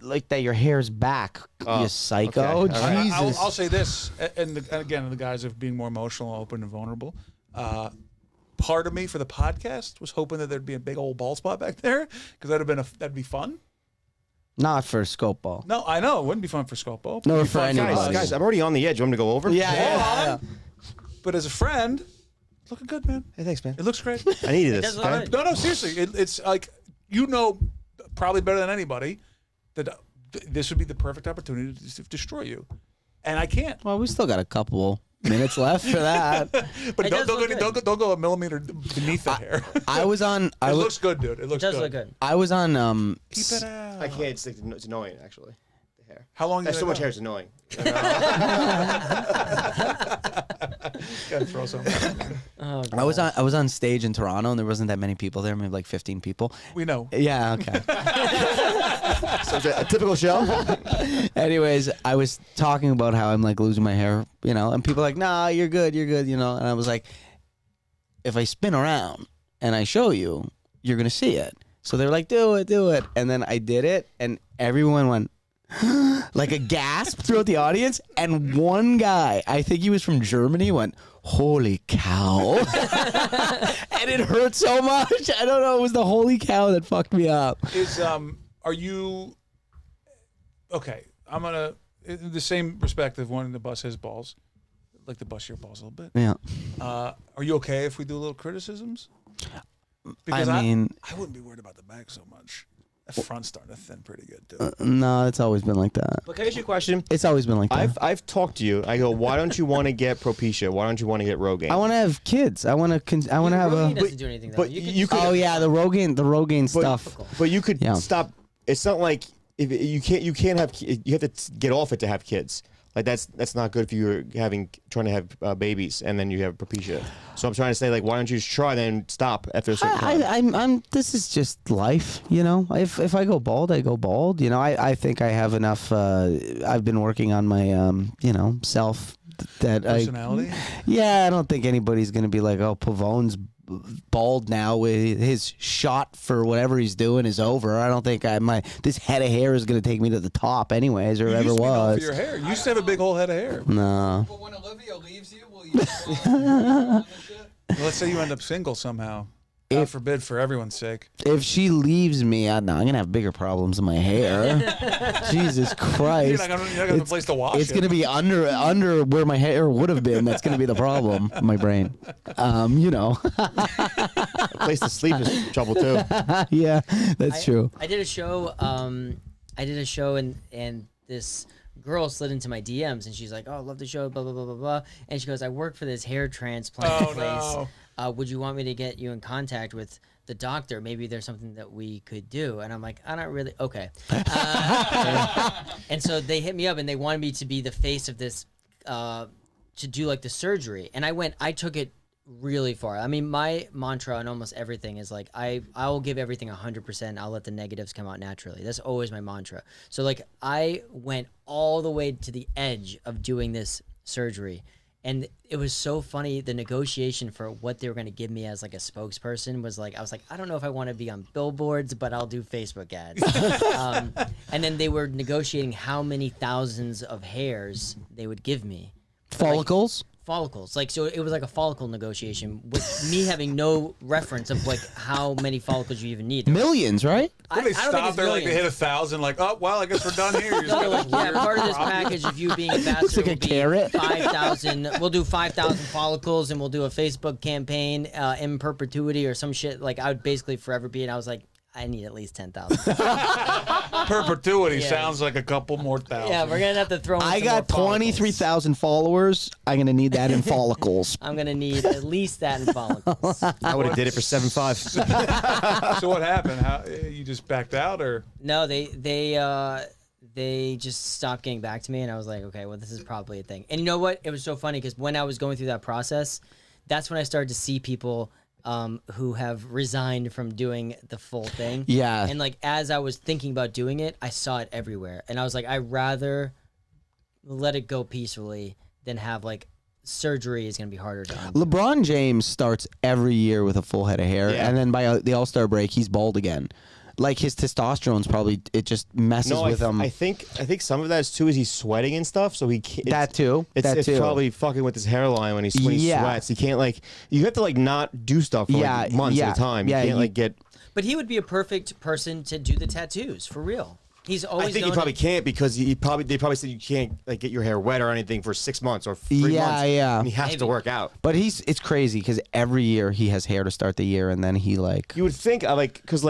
Like that, your hair's back. Oh, you psycho. okay. All right. Jesus. I'll say this, and again, the guys of being more emotional, open, and vulnerable. Part of me for the podcast was hoping that there'd be a big old bald spot back there because that'd be fun. Not for Scopo. No, I know it wouldn't be fun for Scopo. No, It'd be for fun anybody. Guys, I'm already on the edge. You want me to go over? Yeah. But as a friend, it's looking good, man. Hey, thanks, man. It looks great. I needed this. does look okay? good. No, seriously. It's like, probably better than anybody that this would be the perfect opportunity to destroy you. And I can't. Well, we still got a couple minutes left for that. But It does look good. don't go a millimeter beneath the hair. I was on. It I was. looks good, dude. It looks It does good. look good. I was on. Keep it out. I can't. It's annoying, actually. The hair. How long? There's you so gonna much go? hair. It's annoying. Gotta throw some. Oh, I was on stage in Toronto, and there wasn't that many people there. Maybe like 15 people. We know. Yeah. Okay. So it's a typical show. Anyways, I was talking about how I'm like losing my hair, and people are like, nah, you're good, and I was like, if I spin around and I show you, you're gonna see it. So they're like, do it, and then I did it, and everyone went like a gasp throughout the audience, and one guy, I think he was from Germany, went, holy cow. And it hurt so much. I don't know, it was the holy cow that fucked me up. Are you okay? I'm gonna in the same respect of wanting to bust his balls, like to bust your balls a little bit. Yeah. Are you okay if we do a little criticisms? Because I mean, I wouldn't be worried about the back so much. The front's starting to thin pretty good too. no, it's always been like that. But can I ask you a question? It's always been like that. I've talked to you. I go, why don't you want to get Propecia? Why don't you want to get Rogaine? I want to have kids. I want to have Rogaine a. doesn't do anything though. but you could- Oh yeah, the Rogaine stuff. But you could Yeah. stop. It's not like if you can't have. You have to get off it to have kids. Like that's not good if you're trying to have babies and then you have Propecia. So I'm trying to say, like, why don't you just try then stop after a certain time? I'm. This is just life, If I go bald, I go bald. I think I have enough. I've been working on my self. Personality. Yeah, I don't think anybody's gonna be like, oh, Pavone's bald now. With his shot for whatever he's doing is over. I don't think this head of hair is gonna take me to the top, anyways, or You ever used to be known was. for your hair. You used to have a big whole head of hair. No. But when Olivia leaves you, will you on this shit? Well, let's say you end up single somehow. God forbid, for everyone's sake. If she leaves me, I'm gonna have bigger problems in my hair. Jesus Christ! You're not gonna have a place to wash It's it. gonna be under where my hair would have been. That's gonna be the problem. My brain. A place to sleep is trouble too. Yeah, that's true. I did a show. And this girl slid into my DMs and she's like, "Oh, I love the show." Blah blah blah blah blah. And she goes, "I work for this hair transplant Oh, place. no. Would you want me to get you in contact with the doctor? Maybe there's something that we could do." And I'm like, "I don't really." Okay. And so they hit me up and they wanted me to be the face of this, to do like the surgery. And I took it really far. I mean, my mantra on almost everything is like, I will give everything 100%. I'll let the negatives come out naturally. That's always my mantra. So like I went all the way to the edge of doing this surgery. And it was so funny. The negotiation for what they were going to give me as like a spokesperson was like, I was like, I don't know if I want to be on billboards, but I'll do Facebook ads. And then they were negotiating how many thousands of hairs they would give me. Follicles. Follicles. Like, so it was like a follicle negotiation with me having no reference of like how many follicles you even need. Millions, right? When they I don't think stop it's there, like they millions. hit 1,000, like, oh, well, I guess we're done here. You just No, got like, this yeah, weird part of this problem. package of you being ambassador like a will be carrot. 5,000. We'll do 5,000 follicles, and we'll do a Facebook campaign in perpetuity or some shit. Like, I would basically forever be, and I was like, I need at least 10,000. Perpetuity Yeah. sounds like a couple more thousand. Yeah, we're gonna have to throw in I some got more follicles. 23,000 followers. I'm gonna need that in follicles. I'm gonna need at least that in follicles. I would have did it for 7.5. So what happened? How you just backed out, or No, they just stopped getting back to me, and I was like, okay, well, this is probably a thing. And you know what? It was so funny because when I was going through that process, that's when I started to see people who have resigned from doing the full thing. Yeah. And like as I was thinking about doing it, I saw it everywhere, and I was like, I'd rather let it go peacefully than have like surgery is gonna be harder to undo. LeBron James starts every year with a full head of hair, Yeah. and then by the All-Star break, he's bald again. Like his testosterone's probably it just messes No, with him. I think some of that is too is he's sweating and stuff, so he can't. That too. It's probably fucking with his hairline when he Yeah. sweats. He can't you have to like not do stuff for like months at a time. Yeah, you can't like get. But he would be a perfect person to do the tattoos for real. He's always. I think he known probably it- can't because they probably said you can't like get your hair wet or anything for 6 months or 3 months. Yeah. And he has to Maybe. work out. But it's crazy because every year he has hair to start the year, and then he like. You would think because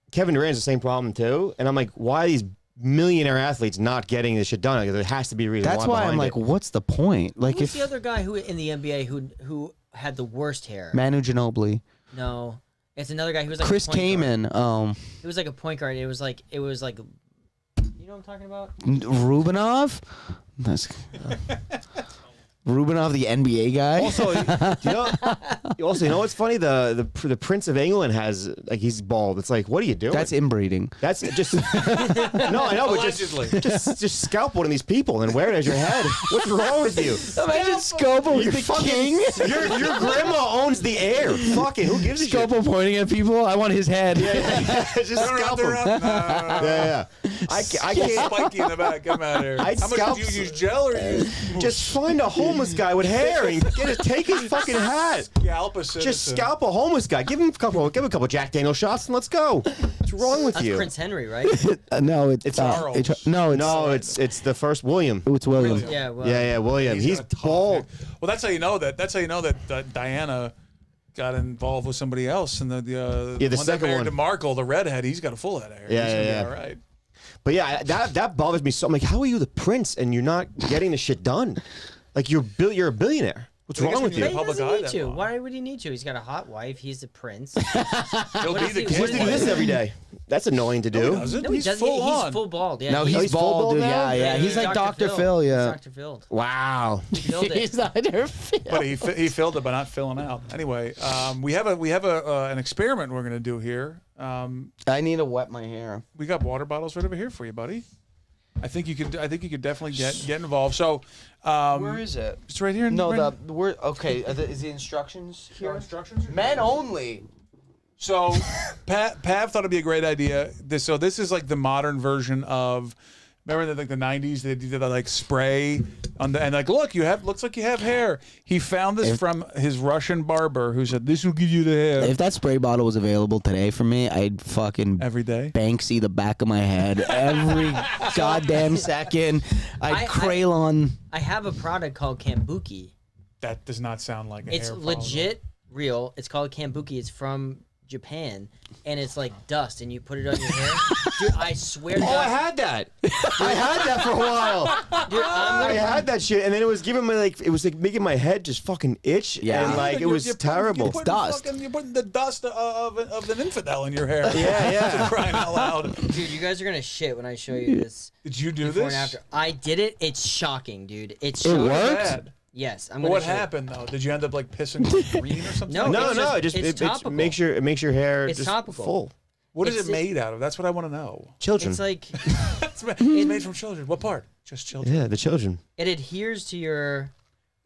Kevin Durant's the same problem too, and I'm like, why are these millionaire athletes not getting this shit done? Like, there has to be a reason. That's why I'm behind like, it. what's the point? Like Who's if the other guy who in the NBA who had the worst hair? Manu Ginobili, No, it's another guy who was like Chris a point guard. Kaman, It was like a point guard. It was like you know what I'm talking about? Rubinov. That's Rubinov, the NBA guy. Also, you know what's funny? The Prince of England has he's bald. It's like, what are you doing? That's inbreeding. That's just no, I know, but Allegedly. just scalp one of these people and wear it as your head. What's wrong with you? Imagine Scopo You're the fucking- king. Your grandma owns the air. Fucking who gives a shit? Scopo pointing at people. I want his head. Just scalp him. Yeah. I can't. Spiky in the back. Get him out of here. I'd How much scalp do you use gel or use Just find a homeless guy with hair and take his fucking hat. scalp a citizen? Just scalp a homeless guy. Give him a couple Jack Daniel shots and let's go. What's wrong with That's you? Prince Henry, right? No, it's Charles. no, It's the first William. it's William. Yeah. Well, Yeah, William. He's got a tough bald. hair. Well, that's how you know that. That's how you know that Diana got involved with somebody else, and the Yeah, the one that second married one. to Markle, the redhead, he's got a full head of hair. Yeah, he's gonna yeah, be yeah. all right. But yeah, that bothers me so. I'm like, how are you the prince and you're not getting the shit done? Like you're a billionaire. What's I guess wrong when with you're But you? he public doesn't eye need that to. long. Why would he need to? He's got a hot wife. He's the prince. He'll What be is the he- king. what He is do he- this every day. That's annoying to No, do. he doesn't. No, he He's doesn't. full on. He's full bald. Yeah. No, he's he's full bald, bald dude. now? Yeah. He's like Dr. Phil. He's Yeah. Dr. Phil. Wow. He filled it. Dr. Phil. But he filled it by not filling out. Anyway, we have an experiment we're gonna do here. I need to wet my hair. We got water bottles right over here for you, buddy. I think you could definitely get involved. So Where is it? it's right here. No, right, we're okay. Is the instructions here? instructions. Men only. So Pav thought it'd be a great idea. This is like the modern version of. Remember the 90s? They did that like spray on the and like look, looks like you have hair. He found this from his Russian barber who said this will give you the hair If that spray bottle was available today for me, I'd fucking every day. Banksy the back of my head every goddamn second. I'd Crayon. I have a product called Kambuki. That does not sound like a It's hair follow. legit real. It's called Kambuki. It's from Japan, and it's like dust, and you put it on your hair. Dude, I swear to Oh, I God. had that. I had that for a while. Dude, I had that shit, and then it was giving me it was like making my head just fucking itch. Yeah. and like it was terrible. You're putting the dust of an infidel in your hair. Yeah. Crying out loud. Dude, you guys are gonna shit when I show you this Did you do before this? and after. I did it. It's shocking, dude. It's It shocking. worked? Bad. Yes, I'm But gonna what show you. happened though? Did you end up like pissing green or something? No, No, It's no, just- it just it's it topical. makes your hair It's just topical. full. What is It's- it made out of? That's what I want to know. Children. It's like It's made from children. What part? Just children. Yeah, the children. it adheres to your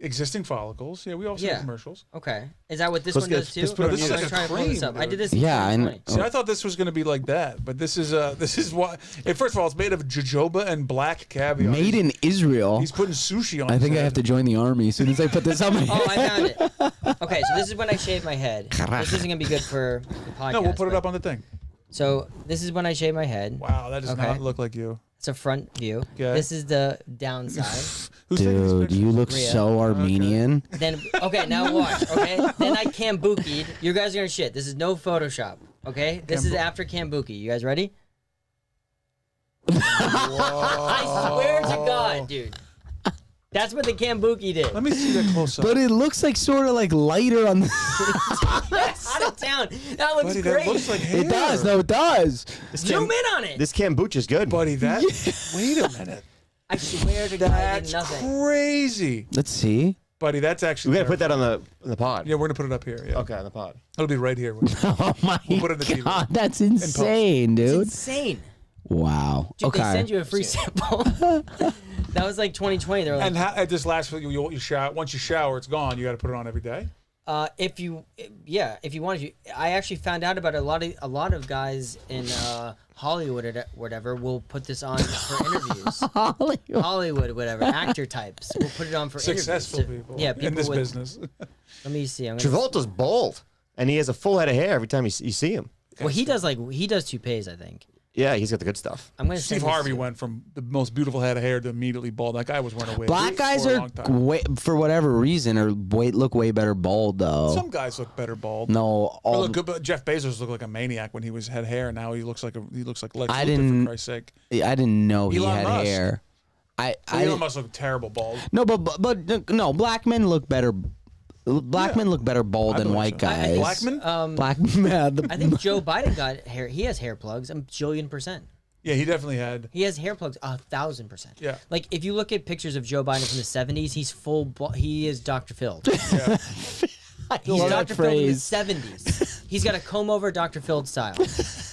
Existing follicles. Yeah, we also have commercials. Okay. Is that what this Let's one get- does too? let's put it on This is I'm like gonna a try to pull this cream, up. I dude. did this. In Yeah, I 2020. See, I thought this was going to be like that, but this is why. First of all, it's made of jojoba and black caviar. Made in Israel. He's putting sushi on. I his think I head. have to join the army as soon as I put this on my Oh, head. I found it. Okay, so this is when I shave my head. This isn't gonna be good for the podcast. No, we'll put it but- up on the thing. So this is when I shave my head. Wow, that does Okay. not look like you. It's a front view. Okay. This is the downside. Who's taking these Dude, pictures? you look Rhea. so Armenian. Then okay, now watch. Okay, then I kambuki'd. You guys are gonna shit. This is no Photoshop. Okay, this is after kambuki. You guys ready? I swear to God, dude. That's what the kambuki did. Let me see that close up. But it looks like sort of like lighter on the. Out of town. That looks Buddy, great. that looks like hair. It does. No, it does. Zoom in on it. This kombucha's good. Buddy, that. Wait a minute. I swear to God, I did That's nothing. crazy. Let's see. Buddy, that's actually. We gotta put that on the pod. Yeah, we're gonna put it up here. Yeah. Okay, on the pod. It'll be right here. Oh my We'll put it in the TV. God, that's insane, It's dude. insane. Wow. Dude, Okay. they send you a free sample. That was like 2020. They were like, And at this last, you shower. Once you shower, it's gone. You got to put it on every day. if you wanted to, I actually found out about a lot of guys in Hollywood or whatever will put this on for interviews. Hollywood, whatever, actor types will put it on for Successful interviews. people. Yeah, people in this with, business. Let me see. I'm gonna Travolta's bald, and he has a full head of hair every time you see him. Well, he does toupees, I think. Yeah, he's got the good stuff. I'm gonna. Steve send this Harvey to- went from the most beautiful head of hair to immediately bald. That guy was wearing a wig. Black guys for a are long time. way, for whatever reason, look way better bald though. Some guys look better bald. No, But all look good, but Jeff Bezos looked like a maniac when he had hair, and now he looks like Lex I Luthor, didn't- for Christ's sake. I didn't know he Elon had Musk. hair. I Elon didn't- must look terrible bald. no, but no, black men look better. Black men look better bald I than believe white so. guys. Blackman? Black man. I think Joe Biden got hair. He has hair plugs. A jillion%. Yeah, he definitely had. He has hair plugs 1,000%. Yeah. Like if you look at pictures of Joe Biden from the 70s, he's he is Dr. Phil. Yeah. He's love that Dr. Phil in the phrase. 70s. He's got a comb over Dr. Phil style.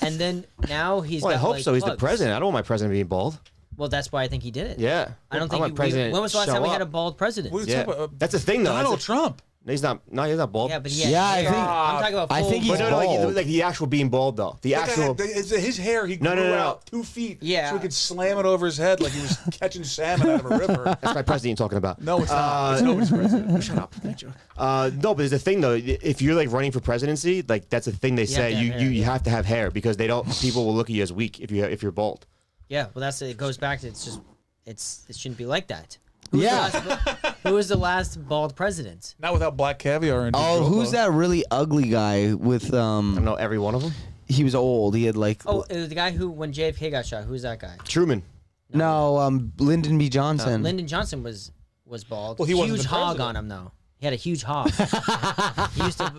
And then now he's Well, I got hope like, so. He's the plugs. president. I don't want my president being bald. Well, that's why I think he did it. Yeah. I don't I want think president when was the last show time we had a up. bald president? What are you Yeah, talking about? that's the thing though. Donald That's Trump. he's not. No, he's not bald. Yeah, but he had Yeah, I hair. think- I'm talking about I full think he's But no, bald. like the actual being bald though. The That guy actual. had- his hair, he No, grew no, no, no. out 2 feet. Yeah. So he could slam it over his head like he was catching salmon out of a river. That's my president you're talking about. No, it's not. It's nobody's president. Shut up. No, but there's a thing though. If you're like running for presidency, like that's a thing they say. have to have You hair, yeah. have to have hair because they don't. People will look at you as weak if you're bald. Yeah, well, it goes back to it shouldn't be like that. Yeah. Who was the last bald president? Not without black caviar and Oh, who's that really ugly guy with I don't know every one of them. He was old. He had like Oh, it was the guy who when JFK got shot. Who's that guy? Truman. Lyndon B. Johnson. Lyndon Johnson was bald. Well, he wasn't huge the hog president. on him though. He had a huge hog. He used to.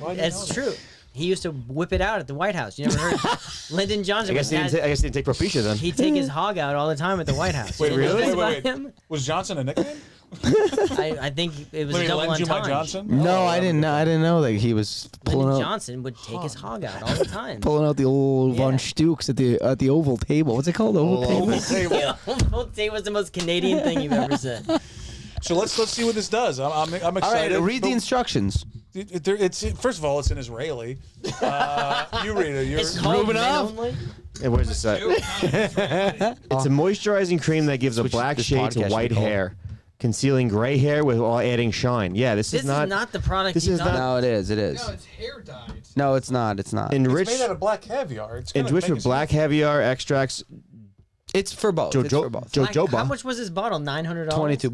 It's true. He used to whip it out at the White House. You never heard? Lyndon Johnson. I guess he didn't take Propecia then. He'd take his hog out all the time at the White House. Wait, You know really? this Wait. about him? Was Johnson a nickname? I think it was Let a me double lend you my entendre. Johnson? No, Oh, I didn't know. I didn't know that he was Lyndon pulling out Johnson would take his hog out all the time. the old Yeah. von Stukes at the Oval Table. What's it called? The Oval Table. Oval table. It was the most Canadian thing you've ever said. So let's see what this does. I'm excited. All right, read the but instructions. it's first of all, it's in Israeli. You read it. It's called Rubenov? Men Only. And where's this at? It's a moisturizing cream that gives a black this shade to podcast white should be called. hair, concealing gray hair while adding shine. Yeah, this This is not. the product. this he's is on. not- No, it is. It is. No, it's hair dyed. No, it's not. It's not. Enriched, It's made out of black caviar. It's gonna enriched make with us- black caviar extracts. It's for both. It's for both. Like, how Jojoba. much was this bottle? $900. $22.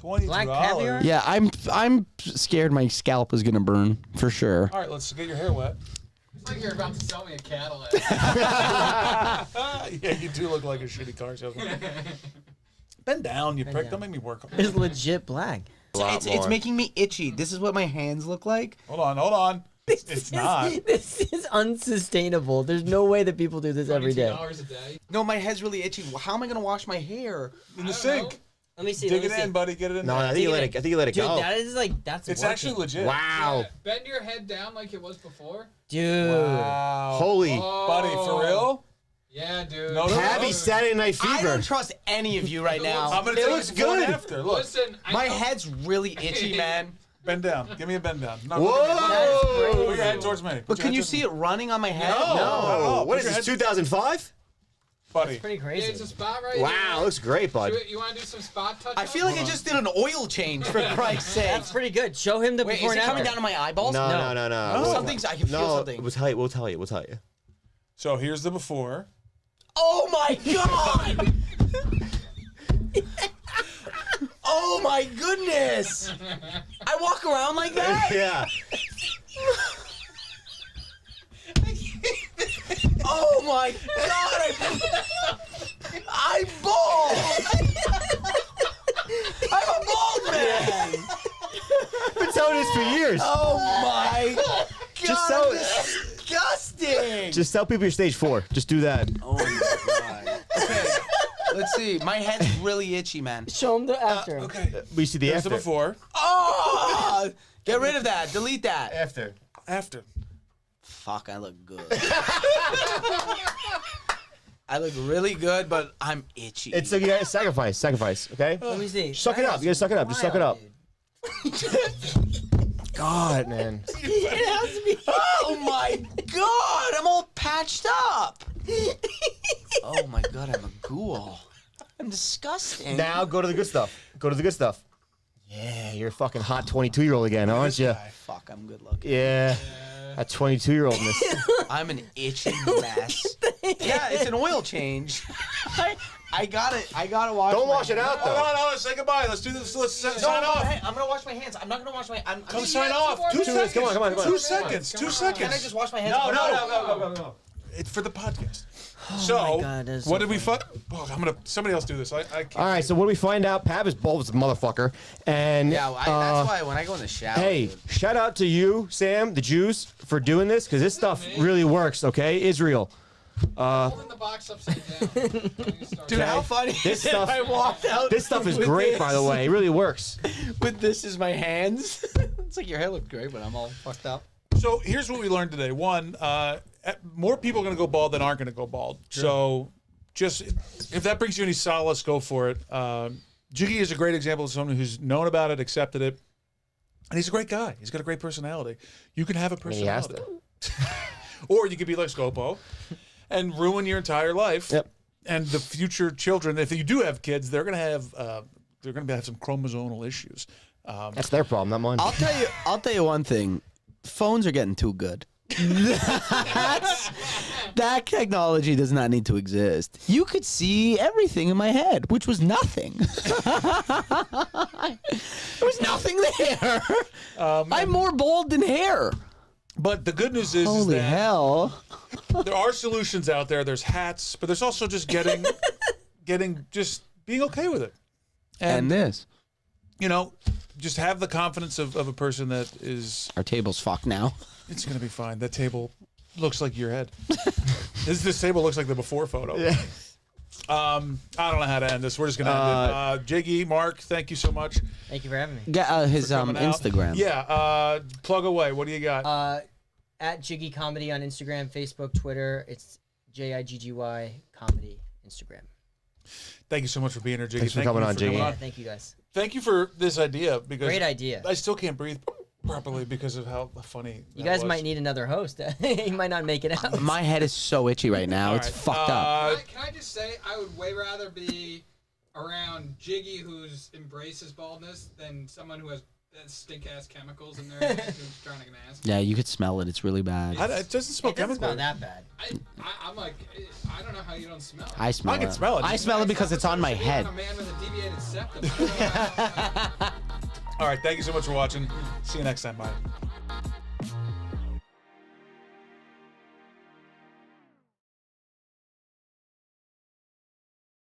$22. Black caviar? Yeah, I'm scared my scalp is gonna burn for sure. All right, let's get your hair wet. It's like you're about to sell me a Cadillac. Yeah, you do look like a shitty car salesman. Bend down, you prick. down. Don't make me work. It's legit black. It's making me itchy. This is what my hands look like. Hold on. It's not. This is unsustainable. There's no way that people do this every day. $22 a day. No, my head's really itchy. How am I gonna wash my hair? In the sink. Let me see. Dig let it me in, see. buddy. Get it in No, there. I think you let it. I think you let it Dude, go. that is like that's. It's working. actually legit. Wow. Yeah, bend your head down like it was before. Dude. Wow. Holy. Buddy, for real? Yeah, dude. No, Happy Saturday Night I Fever. don't trust any of you right now. I'm gonna It take looks it before and good. after. Look, Listen, My head's really itchy, man. bend down. Give me a bend down. No, Whoa! Put your head towards me. But can you see it running on my head? No. What Put is your this, head- 2005? buddy? Pretty yeah, crazy. it's a spot right Wow, here. looks great, bud. You want to do some spot touch? I feel like I just did an oil change, for Christ's sake. That's pretty good. Show him the Wait, before is it and coming after. down to my eyeballs? No. Something's, I can feel No, something. we'll tell you. We'll tell you. So here's the before. Oh my god! Oh my goodness! I walk around like that? Yeah. Oh my god! I'm bald! I'm a bald man! I've been telling this for years. Oh my god! Just so- disgusting! Just tell people you're stage 4. Just do that. Oh my god. Okay, let's see. My head's really itchy, man. Show him the after. Okay. We see the Here's after. the before. Oh! Get rid of that. Delete that. After. After. Fuck, I look good. I look really good, but I'm itchy. It's you gotta sacrifice, okay? Let me see. Suck it up. You gotta suck it up. Just suck it up. Dude. God, man. It has to be. Oh my god, I'm all patched up. Oh my god, I'm a ghoul. I'm disgusting. Now go to the good stuff. Yeah, you're a fucking hot 22-year-old again, aren't you? Fuck, I'm good looking. Yeah. That 22-year-oldness. I'm an itchy mess. Yeah, it's an oil change. I got it. I gotta wash. Don't my wash it hands. out, though. No, say goodbye. Let's do this. Let's sign No, off. hey, I'm gonna wash my hands. I'm not gonna wash my. Come sign off. 2 2 minutes. seconds. Come on. 2 seconds. 2 seconds. Can I just wash my hands? No. It's for the podcast. my So, God, that's what so did we find? Oh, somebody else do this. I can't. All right, so what do we find out? Pav is bald as a motherfucker. And Yeah, that's why when I go in the shower. hey, dude. shout out to you, Sam, the Jews, for doing this, because this stuff really works, okay? Israel. Holding the box upside down. Dude, how funny This is it? stuff- I walked out. This stuff is with great, this. by the way. It really works. With this as my hands. It's like your hair looked great, but I'm all fucked up. So here's what we learned today. One, more people are going to go bald than aren't going to go bald. So just if that brings you any solace, go for it. Jiggy is a great example of someone who's known about it, accepted it, and he's a great guy. He's got a great personality. You can have a He has personality. to. Or you could be like Scopo and ruin your entire life. Yep. And the future children, if you do have kids, they're going to have some chromosomal issues. That's their problem, not mine. I'll tell you one thing. Phones are getting too good. That technology does not need to exist. You could see everything in my head, which was nothing. There was nothing there. I'm more bald than hair. But the good news is Holy that hell. there are solutions out there. There's hats, but there's also just getting just being okay with it. And this. You know, just have the confidence of a person that is, Our table's fucked now. it's going to be fine. That table looks like your head. This table looks like the before photo. Yeah. I don't know how to end this. We're just going to end it. Jiggy, Mark, thank you so much. Thank you for having me. Get his coming out. Instagram. Yeah, plug away. What do you got? At Jiggy Comedy on Instagram, Facebook, Twitter. It's JIGGY Comedy Instagram. Thank you so much for being here, Jiggy. Thanks for Thank coming you on, Jiggy. Yeah, thank you guys. Thank you for this idea because Great idea. I still can't breathe properly because of how funny You that guys was. might need another host. He might not make it out. My head is so itchy right now. All It's right, fucked up. Can I just say, I would way rather be around Jiggy, who's embraces baldness, than someone who has stink ass chemicals in their ass who's trying to mask. Yeah, you could smell it. It's really bad. It doesn't smell It doesn't chemical. smell that bad. I'm like, I don't know how you don't smell it. I smell I can it. smell it. I smell it because it's on my head. A man with a deviated septum. I don't know how- All right, thank you so much for watching. See you next time. Bye.